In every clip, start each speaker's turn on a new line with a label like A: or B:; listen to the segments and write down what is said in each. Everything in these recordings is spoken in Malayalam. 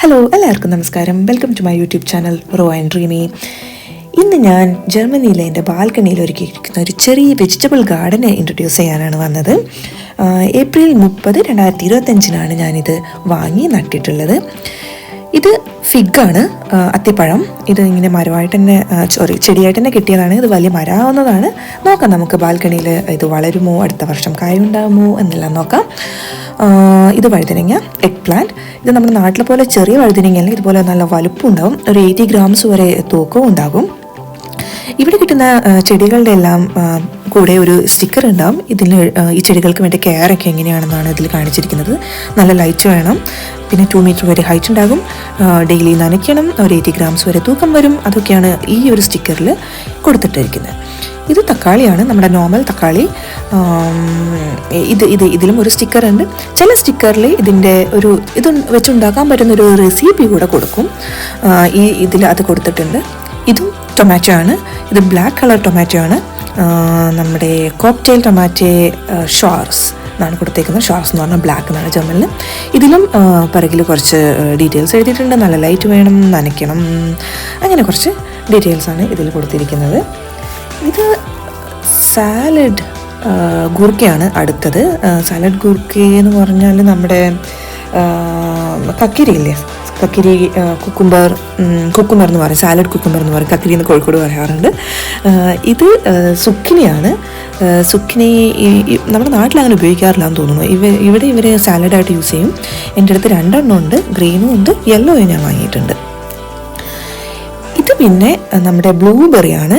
A: ഹലോ എല്ലാവർക്കും നമസ്കാരം. Welcome to my YouTube channel raw and dreamy. ഇന്ന് ഞാൻ ജർമ്മനിയിലെ എൻ്റെ ബാൽക്കണിയിൽ ഒരുക്കിയിരിക്കുന്ന ഒരു ചെറിയ വെജിറ്റബിൾ ഗാർഡനെ ഇൻട്രൊഡ്യൂസ് ചെയ്യാനാണ് വന്നത്. ഏപ്രിൽ 30, 2025 ഞാനിത് വാങ്ങി നട്ടിട്ടുള്ളത്. ഇത് ഫിഗാണ്, അത്തിപ്പഴം. ഇത് ഇങ്ങനെ മരമായിട്ട് തന്നെ ചെടിയായിട്ട് തന്നെ കിട്ടിയതാണ്. ഇത് വലിയ മരമാവുന്നതാണ്. നോക്കാം നമുക്ക് ബാൽക്കണിയിൽ ഇത് വളരുമോ, അടുത്ത വർഷം കായുണ്ടാകുമോ എന്നെല്ലാം നോക്കാം. ഇത് വഴുതനങ്ങ, എഗ് പ്ലാന്റ്. ഇത് നമ്മുടെ നാട്ടിലെ പോലെ ചെറിയ വഴുതനങ്ങയല്ല, ഇതുപോലെ നല്ല വലുപ്പം ഉണ്ടാവും. ഒരു 80 grams വരെ തൂക്കവും ഉണ്ടാകും. ഇവിടെ കിട്ടുന്ന ചെടികളുടെ എല്ലാം കൂടെ ഒരു സ്റ്റിക്കർ ഉണ്ടാവും. ഇതിൽ ഈ ചെടികൾക്ക് വേണ്ട കെയറൊക്കെ എങ്ങനെയാണെന്നാണ് ഇതിൽ കാണിച്ചിരിക്കുന്നത്. നല്ല ലൈറ്റ് വേണം, പിന്നെ 2 meter വരെ ഹൈറ്റ് ഉണ്ടാകും, ഡെയിലി നനയ്ക്കണം, ഒരു 80 grams വരെ തൂക്കം വരും. അതൊക്കെയാണ് ഈ ഒരു സ്റ്റിക്കറിൽ കൊടുത്തിട്ടിരിക്കുന്നത്. ഇത് തക്കാളിയാണ്, നമ്മുടെ നോർമൽ തക്കാളി. ഇതിലും ഒരു സ്റ്റിക്കർ ഉണ്ട്. ചില സ്റ്റിക്കറിൽ ഇതിൻ്റെ ഇത് വെച്ചുണ്ടാക്കാൻ പറ്റുന്നൊരു റെസിപ്പി കൂടെ കൊടുക്കും. ഇതിൽ അത് കൊടുത്തിട്ടുണ്ട്. ഇതും ടൊമാറ്റോ ആണ്. ഇത് ബ്ലാക്ക് കളർ ടൊമാറ്റോ ആണ്. നമ്മുടെ കോക്ടെയിൽ ടൊമാറ്റോ ഷോർസ് എന്നാണ് കൊടുത്തേക്കുന്നത്. ഷോർസ് എന്ന് പറഞ്ഞാൽ ബ്ലാക്ക് എന്നാണ് ജർമ്മനിൽ. ഇതിലും പിറകിൽ കുറച്ച് ഡീറ്റെയിൽസ് എഴുതിയിട്ടുണ്ട്. നല്ല ലൈറ്റ് വേണം, നനയ്ക്കണം, അങ്ങനെ കുറച്ച് ഡീറ്റെയിൽസാണ് ഇതിൽ കൊടുത്തിരിക്കുന്നത്. ഇത് സാലഡ് ഗുർക്കയാണ് അടുത്തത്. സാലഡ് ഗുർക്ക എന്ന് പറഞ്ഞാൽ നമ്മുടെ കക്കിരിയില്ലേ, കക്കിരി, കുക്കുംബർ എന്ന് പറയും, സാലഡ് കുക്കുംബർ എന്ന് പറയും. കക്കിരി എന്ന് കോഴിക്കോട് പറയാറുണ്ട്. ഇത് സുക്കിനിയാണ്. സുക്കിനി നമ്മുടെ നാട്ടിൽ അങ്ങനെ ഉപയോഗിക്കാറില്ല എന്ന് തോന്നുന്നു. ഇവിടെ ഇവർ സാലഡായിട്ട് യൂസ് ചെയ്യും. എൻ്റെ അടുത്ത് 2 എണ്ണം ഉണ്ട്, ഗ്രീനും ഉണ്ട്, യെല്ലോയും ഞാൻ വാങ്ങിയിട്ടുണ്ട്. ഇത് പിന്നെ നമ്മുടെ ബ്ലൂബെറിയാണ്.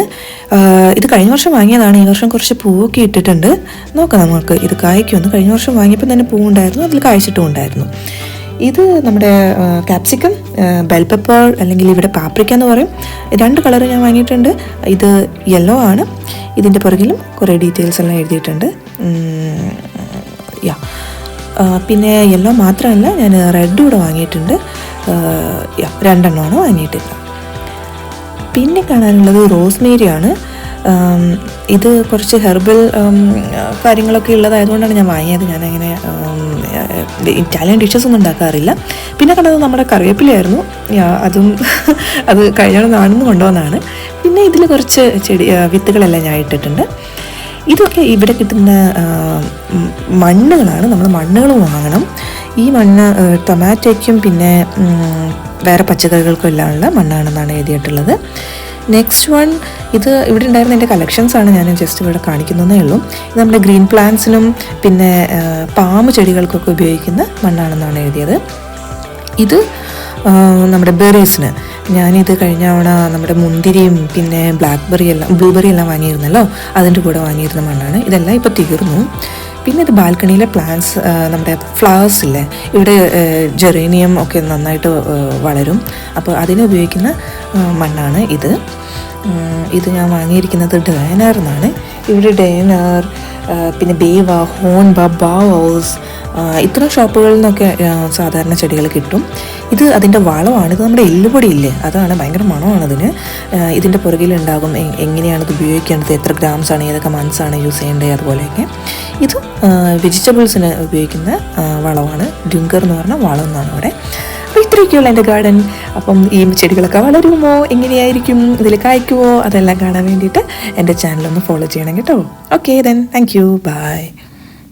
A: ഇത് കഴിഞ്ഞ വർഷം വാങ്ങിയതാണ്. ഈ വർഷം കുറച്ച് പൂവൊക്കെ ഇട്ടിട്ടുണ്ട്. നോക്കാം നമുക്ക് ഇത് കായ്ക്കുമെന്ന്. കഴിഞ്ഞ വർഷം വാങ്ങിയപ്പോൾ തന്നെ പൂവുണ്ടായിരുന്നു, അതിൽ കായ്ച്ചിട്ടും ഉണ്ടായിരുന്നു. ഇത് നമ്മുടെ ക്യാപ്സിക്കം, ബെൽ പെപ്പർ, അല്ലെങ്കിൽ ഇവിടെ പാപ്രിക്ക എന്ന് പറയും. 2 കളർ ഞാൻ വാങ്ങിയിട്ടുണ്ട്. ഇത് യെല്ലോ ആണ്. ഇതിൻ്റെ പുറകിലും കുറേ ഡീറ്റെയിൽസ് എല്ലാം എഴുതിയിട്ടുണ്ട്. പിന്നെ യെല്ലോ മാത്രമല്ല, ഞാൻ റെഡ് കൂടെ വാങ്ങിയിട്ടുണ്ട്. 2 എണ്ണമാണ് വാങ്ങിയിട്ടില്ല. പിന്നെ കാണാനുള്ളത് റോസ്മേരിയാണ്. ഇത് കുറച്ച് ഹെർബൽ കാര്യങ്ങളൊക്കെ ഉള്ളതായതുകൊണ്ടാണ് ഞാൻ വാങ്ങിയത്. ഞാനങ്ങനെ ഇറ്റാലിയൻ ഡിഷസ് ഒന്നും ഉണ്ടാക്കാറില്ല. പിന്നെ കണ്ടത് നമ്മുടെ കറിവേപ്പിലയായിരുന്നു. അത് കഴിഞ്ഞ നാളിന്ന് കൊണ്ടുവന്നതാണ്. പിന്നെ ഇതിൽ കുറച്ച് വിത്തുകളെല്ലാം ഞാൻ ഇട്ടിട്ടുണ്ട്. ഇതൊക്കെ ഇവിടെ കിട്ടുന്ന മണ്ണുകളാണ്. നമ്മൾ മണ്ണുകൾ വാങ്ങണം. ഈ മണ്ണ് ടൊമാറ്റോയ്ക്കും പിന്നെ വേറെ പച്ചക്കറികൾക്കും എല്ലാം ഉള്ള മണ്ണാണെന്നാണ് എഴുതിയിട്ടുള്ളത്. നെക്സ്റ്റ് വൺ, ഇത് ഇവിടെ ഉണ്ടായിരുന്ന എൻ്റെ കളക്ഷൻസാണ്, ഞാൻ ജസ്റ്റ് ഇവിടെ കാണിക്കുന്നതേ ഉള്ളൂ. ഇത് നമ്മുടെ ഗ്രീൻ പ്ലാന്റ്സിനും പിന്നെ പാമ്പ് ചെടികൾക്കൊക്കെ ഉപയോഗിക്കുന്ന മണ്ണാണെന്നാണ് എഴുതിയത്. ഇത് നമ്മുടെ ബെറീസിന്, ഞാനിത് കഴിഞ്ഞ തവണ നമ്മുടെ മുന്തിരിയും പിന്നെ ബ്ലൂബെറി എല്ലാം വാങ്ങിയിരുന്നല്ലോ, അതിൻ്റെ കൂടെ വാങ്ങിയിരുന്ന മണ്ണാണ്. ഇതെല്ലാം ഇപ്പോൾ തീർന്നു. പിന്നെ ഇത് ബാൽക്കണിയിലെ പ്ലാന്റ്സ്, നമ്മുടെ ഫ്ലവേഴ്സ് ഇല്ലേ, ഇവിടെ ജെറേനിയം ഒക്കെ നന്നായിട്ട് വളരും. അപ്പോൾ അതിന് ഉപയോഗിക്കുന്ന മണ്ണാണ് ഇത്. ഇത് ഞാൻ വാങ്ങിയിരിക്കുന്നത് ഡയനർ എന്നാണ്. ഇവിടെ ഡയനർ, പിന്നെ ബേവ, ഹോൺബ, ബാവോസ്, ഇത്തരം ഷോപ്പുകളിൽ നിന്നൊക്കെ സാധാരണ ചെടികൾ കിട്ടും. ഇത് അതിൻ്റെ വളമാണ്. ഇത് നമ്മുടെ എല്ലുപൊടി ഇല്ലേ, അതാണ്. ഭയങ്കര മണമാണ് അതിന്. ഇതിൻ്റെ പുറകിലുണ്ടാകും എങ്ങനെയാണ് ഇത് ഉപയോഗിക്കേണ്ടത്, എത്ര ഗ്രാംസാണ്, ഏതൊക്കെ മന്ത്സാണ് യൂസ് ചെയ്യേണ്ടത്, അതുപോലെയൊക്കെ. ഇത് വെജിറ്റബിൾസിന് ഉപയോഗിക്കുന്ന വളമാണ്. ഡ്യുങ്കർ എന്ന് പറഞ്ഞാൽ വളം എന്നാണ് അവിടെ. അപ്പോൾ ഇത്രയൊക്കെയുള്ള എൻ്റെ ഗാർഡൻ. അപ്പം ഈ ചെടികളൊക്കെ വളരുമോ, എങ്ങനെയായിരിക്കും, ഇതിൽ കായ്ക്കുമോ, അതെല്ലാം കാണാൻ വേണ്ടിയിട്ട് എൻ്റെ ചാനലൊന്ന് ഫോളോ ചെയ്യണം കേട്ടോ. Okay then, thank you, by.